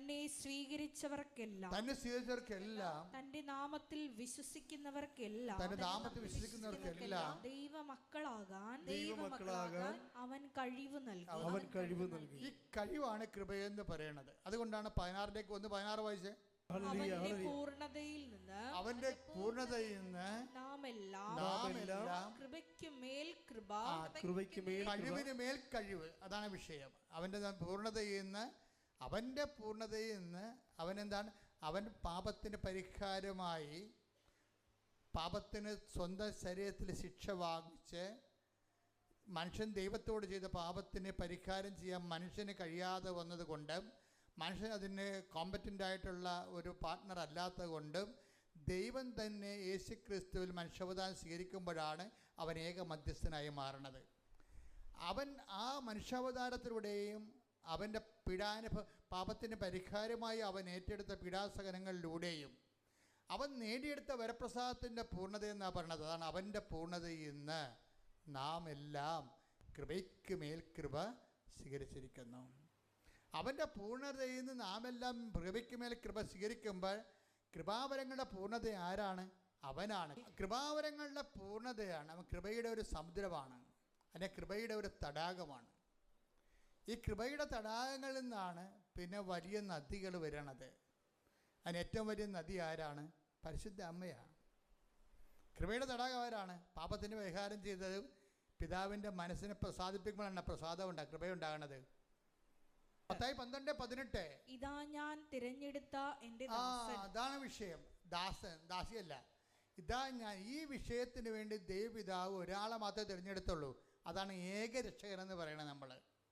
തന്നെ സ്വീകരിച്ചവർക്കെല്ലാം തന്റെ നാമത്തിൽ വിശ്വസിക്കുന്നവർക്കെല്ലാം ദൈവമക്കളാകാൻ അവൻ കഴിവ് നൽകി. ഈ കഴിവാണ് കൃപയെന്ന് പറയുന്നത്. അതുകൊണ്ടാണ് 16-ലേക്ക് 1:16 വായിച്ചേ. പൂർണ്ണതയിൽ നിന്ന് നാം എല്ലാം കഴിവിന് മേൽ കഴിവ്. അതാണ് വിഷയം. അവന്റെ പൂർണ്ണതയിൽ നിന്ന് അവനെന്താണ്? അവൻ പാപത്തിന് പരിഹാരമായി, പാപത്തിന് സ്വന്തം ശരീരത്തിൽ ശിക്ഷ വാങ്ങിച്ച്, മനുഷ്യൻ ദൈവത്തോട് ചെയ്ത പാപത്തിന് പരിഹാരം ചെയ്യാൻ മനുഷ്യന് കഴിയാതെ വന്നതുകൊണ്ട്, മനുഷ്യൻ അതിന് കോമ്പറ്റൻ്റ് ആയിട്ടുള്ള ഒരു പാർട്ട്ണർ അല്ലാത്തത് കൊണ്ടും, ദൈവം തന്നെ യേശുക്രിസ്തുവിൽ മനുഷ്യാവതാരം സ്വീകരിക്കുമ്പോഴാണ് അവൻ ഏക മധ്യസ്ഥനായി മാറുന്നത്. അവൻ ആ മനുഷ്യാവതാരത്തിലൂടെയും അവൻ്റെ പാപത്തിന് പരിഹാരമായി അവൻ ഏറ്റെടുത്ത പീഡാസഹനങ്ങളിലൂടെയും അവൻ നേടിയെടുത്ത വരപ്രസാദത്തിൻ്റെ പൂർണ്ണത എന്നാണ് പറഞ്ഞത്. അതാണ് അവൻ്റെ പൂർണ്ണതയിൽ നിന്ന് നാം എല്ലാം കൃപയ്ക്ക് മേൽ കൃപ സ്വീകരിച്ചിരിക്കുന്നു. അവൻ്റെ പൂർണ്ണതയിൽ നിന്ന് നാം എല്ലാം കൃപയ്ക്ക് മേൽ കൃപ സ്വീകരിക്കുമ്പോൾ കൃപാവരങ്ങളുടെ പൂർണ്ണത ആരാണ്? അവനാണ്. കൃപാവരങ്ങളുടെ പൂർണ്ണതയാണ്. അവൻ കൃപയുടെ ഒരു സമുദ്രമാണ്, അതിൻ്റെ കൃപയുടെ ഒരു തടാകമാണ്. ഈ കൃപയുടെ തടാകങ്ങളിൽ നിന്നാണ് പിന്നെ വലിയ നദികൾ വരണത്. അതിന് ഏറ്റവും വലിയ നദി ആരാണ്? പരിശുദ്ധ അമ്മയാണ്. കൃപയുടെ തടാകം ആരാണ്? പാപത്തിന് പരിഹാരം ചെയ്തത് പിതാവിൻ്റെ മനസ്സിനെ പ്രസാദിപ്പിക്കുമ്പോഴാണ് പ്രസാദം കൃപയുണ്ടാകണത്. മത്തായി 12:18 ഇതാ ഞാൻ തിരഞ്ഞെടുത്ത എൻ്റെ ദാസൻ. അതാണ് വിഷയം. ദാസിയല്ല, ഇതാ ഞാൻ. ഈ വിഷയത്തിന് വേണ്ടി ദൈവപിതാവ് ഒരാളെ മാത്രമേ തിരഞ്ഞെടുത്തുള്ളൂ. അതാണ് ഏക രക്ഷകനെന്ന് പറയണത് നമ്മൾ.